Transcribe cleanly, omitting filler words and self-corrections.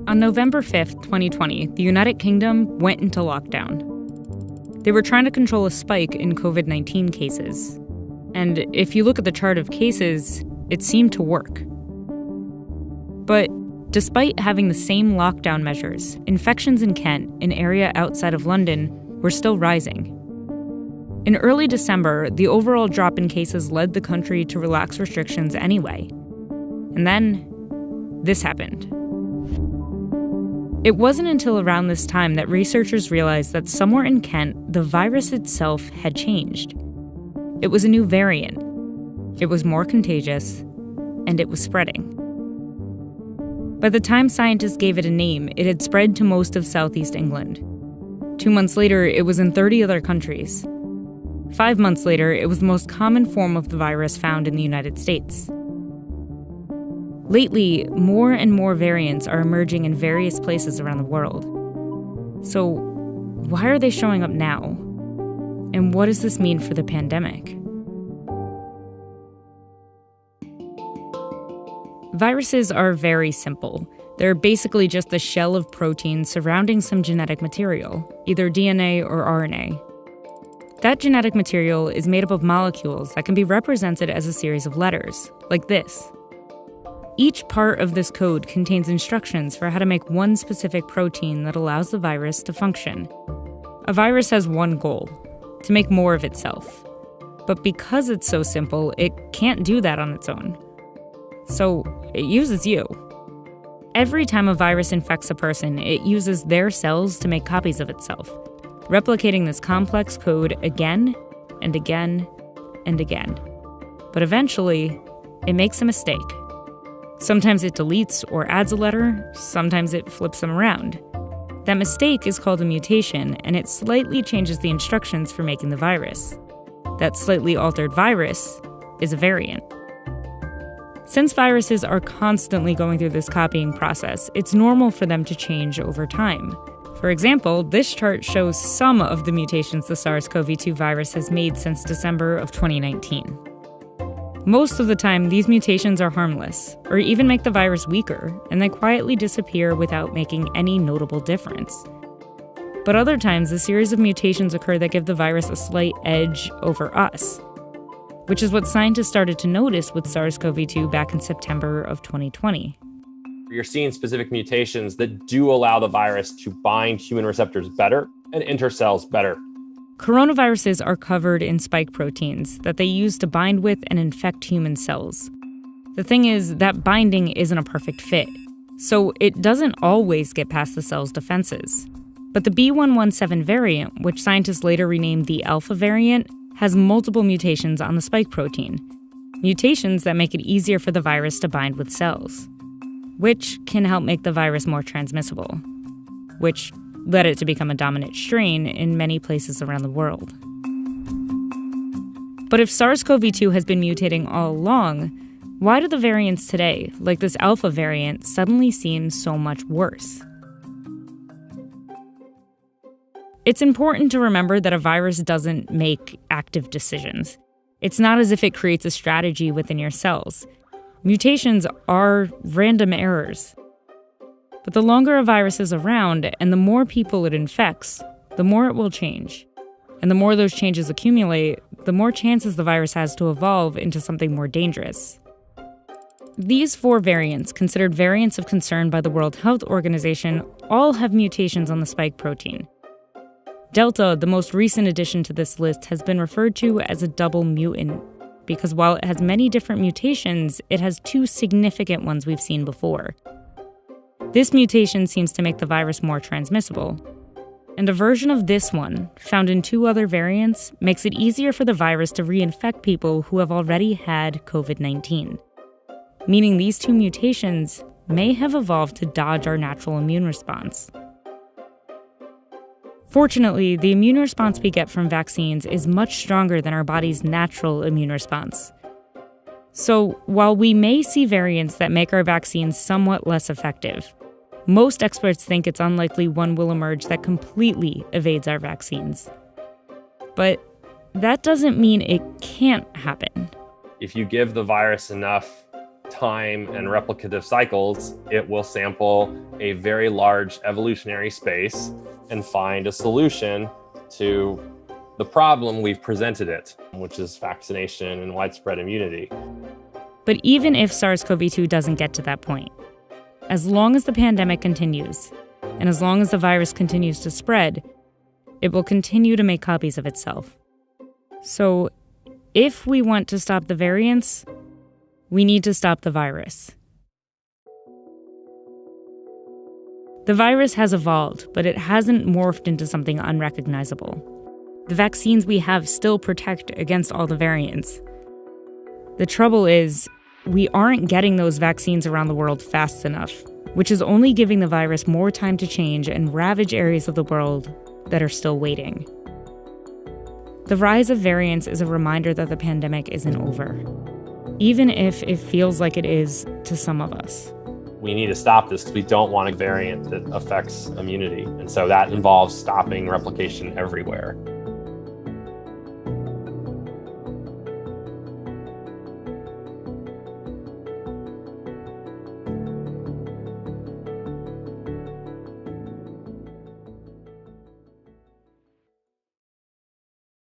On November 5th, 2020, the United Kingdom went into lockdown. They were trying to control a spike in COVID-19 cases. And if you look at the chart of cases, it seemed to work. But despite having the same lockdown measures, infections in Kent, an area outside of London, were still rising. In early December, the overall drop in cases led the country to relax restrictions anyway. And then, this happened. It wasn't until around this time that researchers realized that somewhere in Kent, the virus itself had changed. It was a new variant. It was more contagious, and it was spreading. By the time scientists gave it a name, it had spread to most of southeast England. 2 months later, it was in 30 other countries. 5 months later, it was the most common form of the virus found in the United States. Lately, more and more variants are emerging in various places around the world. So, why are they showing up now? And what does this mean for the pandemic? Viruses are very simple. They're basically just the shell of proteins surrounding some genetic material, either DNA or RNA. That genetic material is made up of molecules that can be represented as a series of letters, like this. Each part of this code contains instructions for how to make one specific protein that allows the virus to function. A virus has one goal: to make more of itself. But because it's so simple, it can't do that on its own. So it uses you. Every time a virus infects a person, it uses their cells to make copies of itself, replicating this complex code again and again and again. But eventually, it makes a mistake. Sometimes it deletes or adds a letter, sometimes it flips them around. That mistake is called a mutation, and it slightly changes the instructions for making the virus. That slightly altered virus is a variant. Since viruses are constantly going through this copying process, it's normal for them to change over time. For example, this chart shows some of the mutations the SARS-CoV-2 virus has made since December of 2019. Most of the time, these mutations are harmless, or even make the virus weaker, and they quietly disappear without making any notable difference. But other times, a series of mutations occur that give the virus a slight edge over us, which is what scientists started to notice with SARS-CoV-2 back in September of 2020. You're seeing specific mutations that do allow the virus to bind human receptors better and enter cells better. Coronaviruses are covered in spike proteins that they use to bind with and infect human cells. The thing is, that binding isn't a perfect fit, so it doesn't always get past the cell's defenses. But the B.1.1.7 variant, which scientists later renamed the Alpha variant, has multiple mutations on the spike protein. Mutations that make it easier for the virus to bind with cells, which can help make the virus more transmissible, which led it to become a dominant strain in many places around the world. But if SARS-CoV-2 has been mutating all along, why do the variants today, like this Alpha variant, suddenly seem so much worse? It's important to remember that a virus doesn't make active decisions. It's not as if it creates a strategy within your cells. Mutations are random errors. But the longer a virus is around and the more people it infects, the more it will change. And the more those changes accumulate, the more chances the virus has to evolve into something more dangerous. These 4 variants, considered variants of concern by the World Health Organization, all have mutations on the spike protein. Delta, the most recent addition to this list, has been referred to as a double mutant, because while it has many different mutations, it has 2 significant ones we've seen before. This mutation seems to make the virus more transmissible. And a version of this one, found in 2 other variants, makes it easier for the virus to reinfect people who have already had COVID-19. Meaning these 2 mutations may have evolved to dodge our natural immune response. Fortunately, the immune response we get from vaccines is much stronger than our body's natural immune response. So, while we may see variants that make our vaccines somewhat less effective, most experts think it's unlikely one will emerge that completely evades our vaccines. But that doesn't mean it can't happen. If you give the virus enough time and replicative cycles, it will sample a very large evolutionary space and find a solution to the problem we've presented it, which is vaccination and widespread immunity. But even if SARS-CoV-2 doesn't get to that point, as long as the pandemic continues, and as long as the virus continues to spread, it will continue to make copies of itself. So, if we want to stop the variants, we need to stop the virus. The virus has evolved, but it hasn't morphed into something unrecognizable. The vaccines we have still protect against all the variants. The trouble is, we aren't getting those vaccines around the world fast enough, which is only giving the virus more time to change and ravage areas of the world that are still waiting. The rise of variants is a reminder that the pandemic isn't over, even if it feels like it is to some of us. We need to stop this because we don't want a variant that affects immunity. And so that involves stopping replication everywhere.